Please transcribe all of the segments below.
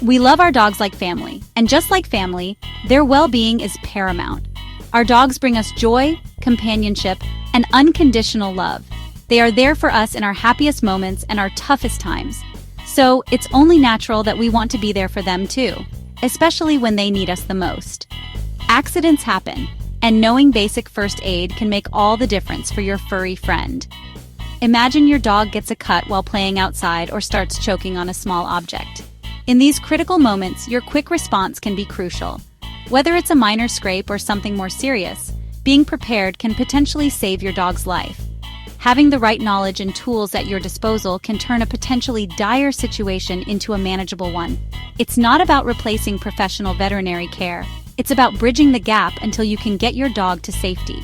We love our dogs like family, and just like family, their well-being is paramount. Our dogs bring us joy, companionship, and unconditional love. They are there for us in our happiest moments and our toughest times. So, it's only natural that we want to be there for them too, especially when they need us the most. Accidents happen, and knowing basic first aid can make all the difference for your furry friend. Imagine your dog gets a cut while playing outside or starts choking on a small object. In these critical moments, your quick response can be crucial. Whether it's a minor scrape or something more serious, being prepared can potentially save your dog's life. Having the right knowledge and tools at your disposal can turn a potentially dire situation into a manageable one. It's not about replacing professional veterinary care. It's about bridging the gap until you can get your dog to safety.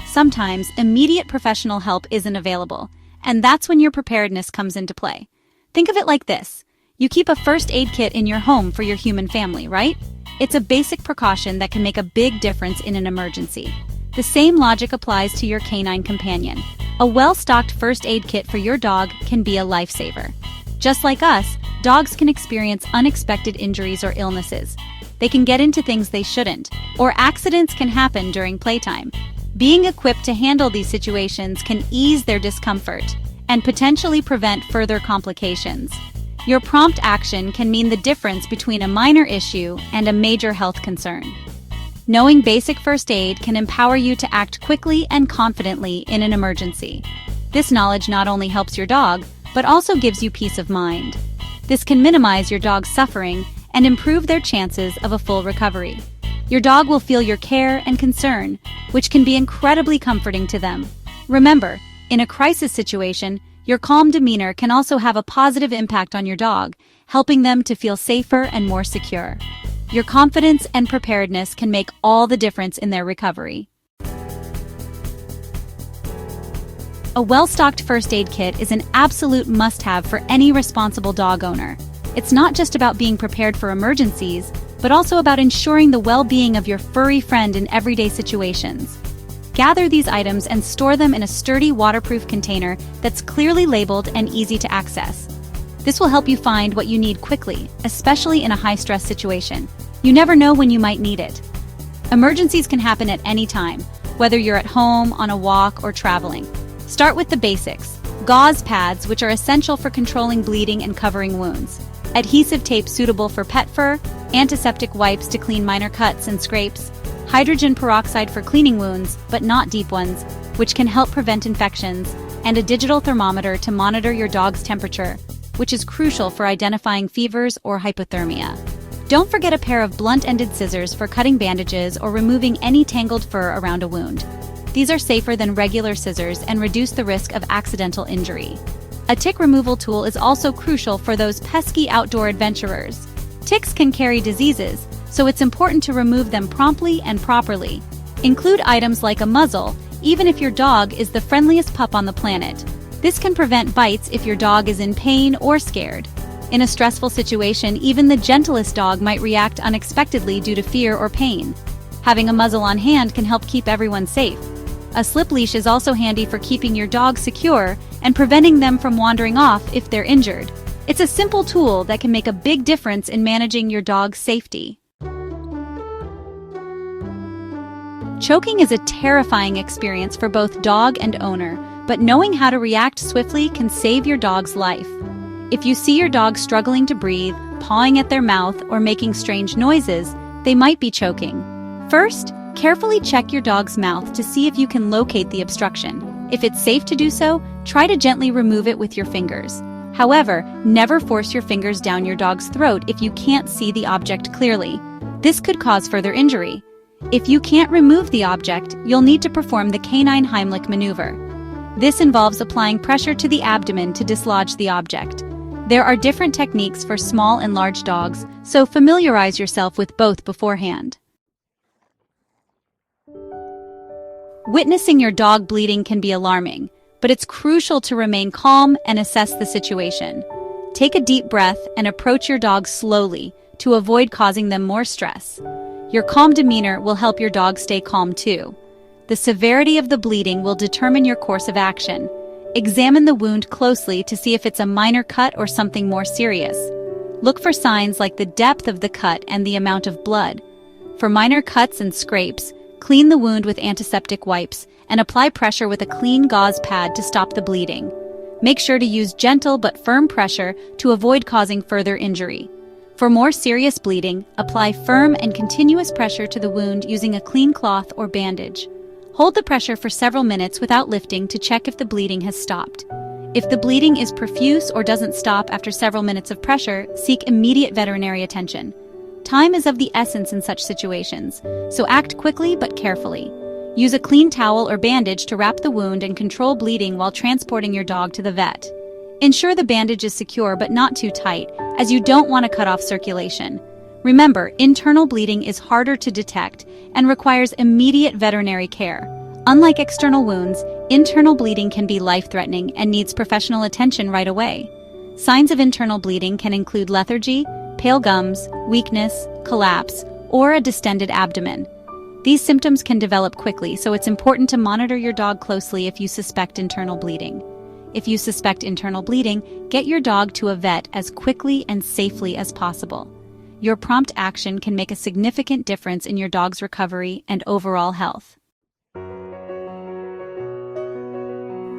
Sometimes, immediate professional help isn't available, and that's when your preparedness comes into play. Think of it like this. You keep a first aid kit in your home for your human family, right? It's a basic precaution that can make a big difference in an emergency. The same logic applies to your canine companion. A well-stocked first aid kit for your dog can be a lifesaver. Just like us, dogs can experience unexpected injuries or illnesses. They can get into things they shouldn't, or accidents can happen during playtime. Being equipped to handle these situations can ease their discomfort and potentially prevent further complications. Your prompt action can mean the difference between a minor issue and a major health concern. Knowing basic first aid can empower you to act quickly and confidently in an emergency. This knowledge not only helps your dog, but also gives you peace of mind. This can minimize your dog's suffering and improve their chances of a full recovery. Your dog will feel your care and concern, which can be incredibly comforting to them. Remember, in a crisis situation, your calm demeanor can also have a positive impact on your dog, helping them to feel safer and more secure. Your confidence and preparedness can make all the difference in their recovery. A well-stocked first aid kit is an absolute must-have for any responsible dog owner. It's not just about being prepared for emergencies, but also about ensuring the well-being of your furry friend in everyday situations. Gather these items and store them in a sturdy, waterproof container that's clearly labeled and easy to access. This will help you find what you need quickly, especially in a high-stress situation. You never know when you might need it. Emergencies can happen at any time, whether you're at home, on a walk, or traveling. Start with the basics. Gauze pads, which are essential for controlling bleeding and covering wounds. Adhesive tape suitable for pet fur. Antiseptic wipes to clean minor cuts and scrapes. Hydrogen peroxide for cleaning wounds, but not deep ones, which can help prevent infections. And a digital thermometer to monitor your dog's temperature, which is crucial for identifying fevers or hypothermia. Don't forget a pair of blunt-ended scissors for cutting bandages or removing any tangled fur around a wound. These are safer than regular scissors and reduce the risk of accidental injury. A tick removal tool is also crucial for those pesky outdoor adventurers. Ticks can carry diseases, so it's important to remove them promptly and properly. Include items like a muzzle, even if your dog is the friendliest pup on the planet. This can prevent bites if your dog is in pain or scared. In a stressful situation, even the gentlest dog might react unexpectedly due to fear or pain. Having a muzzle on hand can help keep everyone safe. A slip leash is also handy for keeping your dog secure and preventing them from wandering off if they're injured. It's a simple tool that can make a big difference in managing your dog's safety. Choking is a terrifying experience for both dog and owner, but knowing how to react swiftly can save your dog's life. If you see your dog struggling to breathe, pawing at their mouth, or making strange noises, they might be choking. First, carefully check your dog's mouth to see if you can locate the obstruction. If it's safe to do so, try to gently remove it with your fingers. However, never force your fingers down your dog's throat if you can't see the object clearly. This could cause further injury. If you can't remove the object, you'll need to perform the canine Heimlich maneuver. This involves applying pressure to the abdomen to dislodge the object. There are different techniques for small and large dogs, so familiarize yourself with both beforehand. Witnessing your dog bleeding can be alarming, but it's crucial to remain calm and assess the situation. Take a deep breath and approach your dog slowly to avoid causing them more stress. Your calm demeanor will help your dog stay calm too. The severity of the bleeding will determine your course of action. Examine the wound closely to see if it's a minor cut or something more serious. Look for signs like the depth of the cut and the amount of blood. For minor cuts and scrapes, clean the wound with antiseptic wipes and apply pressure with a clean gauze pad to stop the bleeding. Make sure to use gentle but firm pressure to avoid causing further injury. For more serious bleeding, apply firm and continuous pressure to the wound using a clean cloth or bandage. Hold the pressure for several minutes without lifting to check if the bleeding has stopped. If the bleeding is profuse or doesn't stop after several minutes of pressure, seek immediate veterinary attention. Time is of the essence in such situations, so act quickly but carefully. Use a clean towel or bandage to wrap the wound and control bleeding while transporting your dog to the vet. Ensure the bandage is secure but not too tight, as you don't want to cut off circulation. Remember, internal bleeding is harder to detect and requires immediate veterinary care. Unlike external wounds, internal bleeding can be life-threatening and needs professional attention right away. Signs of internal bleeding can include lethargy, pale gums, weakness, collapse, or a distended abdomen. These symptoms can develop quickly, so it's important to monitor your dog closely if you suspect internal bleeding. If you suspect internal bleeding, get your dog to a vet as quickly and safely as possible. Your prompt action can make a significant difference in your dog's recovery and overall health.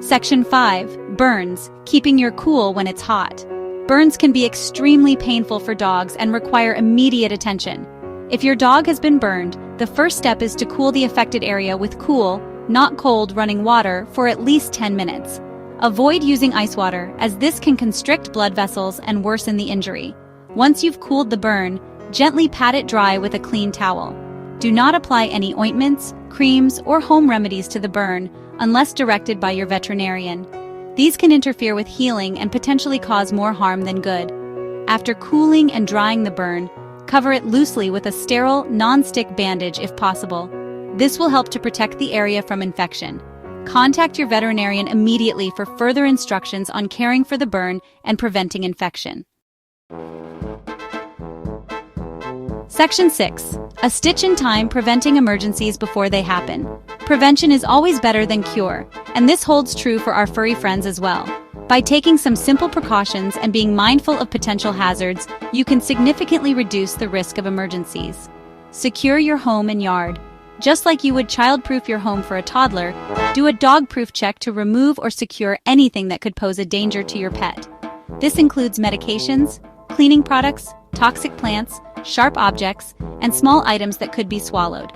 Section 5. Burns, keeping your cool when it's hot. Burns can be extremely painful for dogs and require immediate attention. If your dog has been burned, the first step is to cool the affected area with cool, not cold, running water for at least 10 minutes. Avoid using ice water, as this can constrict blood vessels and worsen the injury. Once you've cooled the burn, gently pat it dry with a clean towel. Do not apply any ointments, creams, or home remedies to the burn unless directed by your veterinarian. These can interfere with healing and potentially cause more harm than good. After cooling and drying the burn, cover it loosely with a sterile, non-stick bandage if possible. This will help to protect the area from infection. Contact your veterinarian immediately for further instructions on caring for the burn and preventing infection. Section 6. A stitch in time, preventing emergencies before they happen. Prevention is always better than cure, and this holds true for our furry friends as well. By taking some simple precautions and being mindful of potential hazards, you can significantly reduce the risk of emergencies. Secure your home and yard. Just like you would child-proof your home for a toddler, do a dog-proof check to remove or secure anything that could pose a danger to your pet. This includes medications, cleaning products, toxic plants, sharp objects, and small items that could be swallowed.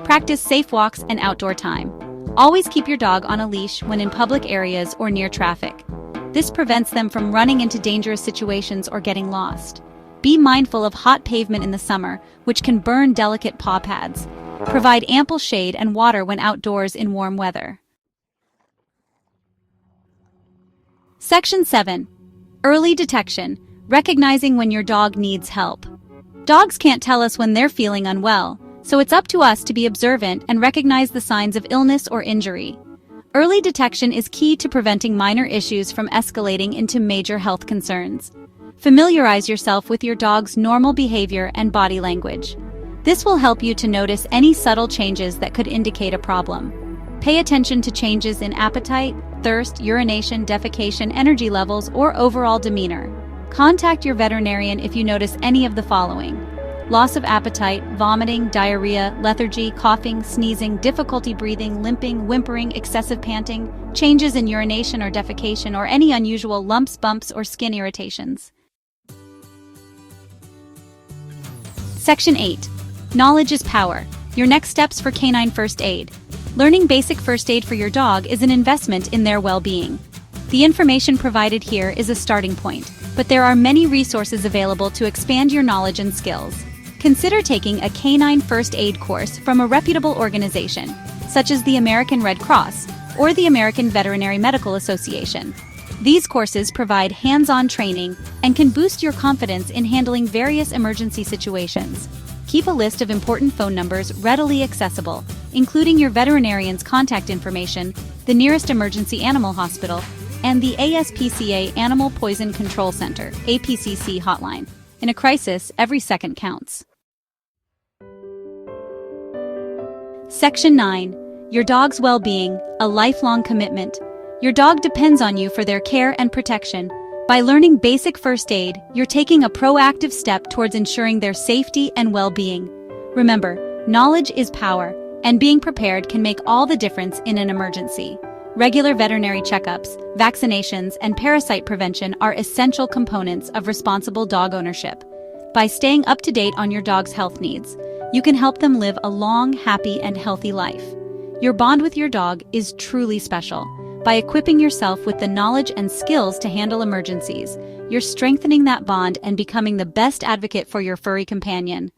Practice safe walks and outdoor time. Always keep your dog on a leash when in public areas or near traffic. This prevents them from running into dangerous situations or getting lost. Be mindful of hot pavement in the summer, which can burn delicate paw pads. Provide ample shade and water when outdoors in warm weather. Section 7. Early detection, recognizing when your dog needs help. Dogs can't tell us when they're feeling unwell, so it's up to us to be observant and recognize the signs of illness or injury. Early detection is key to preventing minor issues from escalating into major health concerns. Familiarize yourself with your dog's normal behavior and body language. This will help you to notice any subtle changes that could indicate a problem. Pay attention to changes in appetite, thirst, urination, defecation, energy levels, or overall demeanor. Contact your veterinarian if you notice any of the following: loss of appetite, vomiting, diarrhea, lethargy, coughing, sneezing, difficulty breathing, limping, whimpering, excessive panting, changes in urination or defecation, or any unusual lumps, bumps, or skin irritations. Section 8. Knowledge is power. Your next steps for canine first aid. Learning basic first aid for your dog is an investment in their well-being. The information provided here is a starting point, but there are many resources available to expand your knowledge and skills. Consider taking a canine first aid course from a reputable organization, such as the American Red Cross or the American Veterinary Medical Association. These courses provide hands-on training and can boost your confidence in handling various emergency situations. Keep a list of important phone numbers readily accessible, including your veterinarian's contact information, the nearest emergency animal hospital, and the ASPCA Animal Poison Control Center (APCC) hotline. In a crisis, every second counts. Section 9. Your dog's well-being, a lifelong commitment. Your dog depends on you for their care and protection. By learning basic first aid, you're taking a proactive step towards ensuring their safety and well-being. Remember, knowledge is power, and being prepared can make all the difference in an emergency. Regular veterinary checkups, vaccinations, and parasite prevention are essential components of responsible dog ownership. By staying up to date on your dog's health needs, you can help them live a long, happy, and healthy life. Your bond with your dog is truly special. By equipping yourself with the knowledge and skills to handle emergencies, you're strengthening that bond and becoming the best advocate for your furry companion.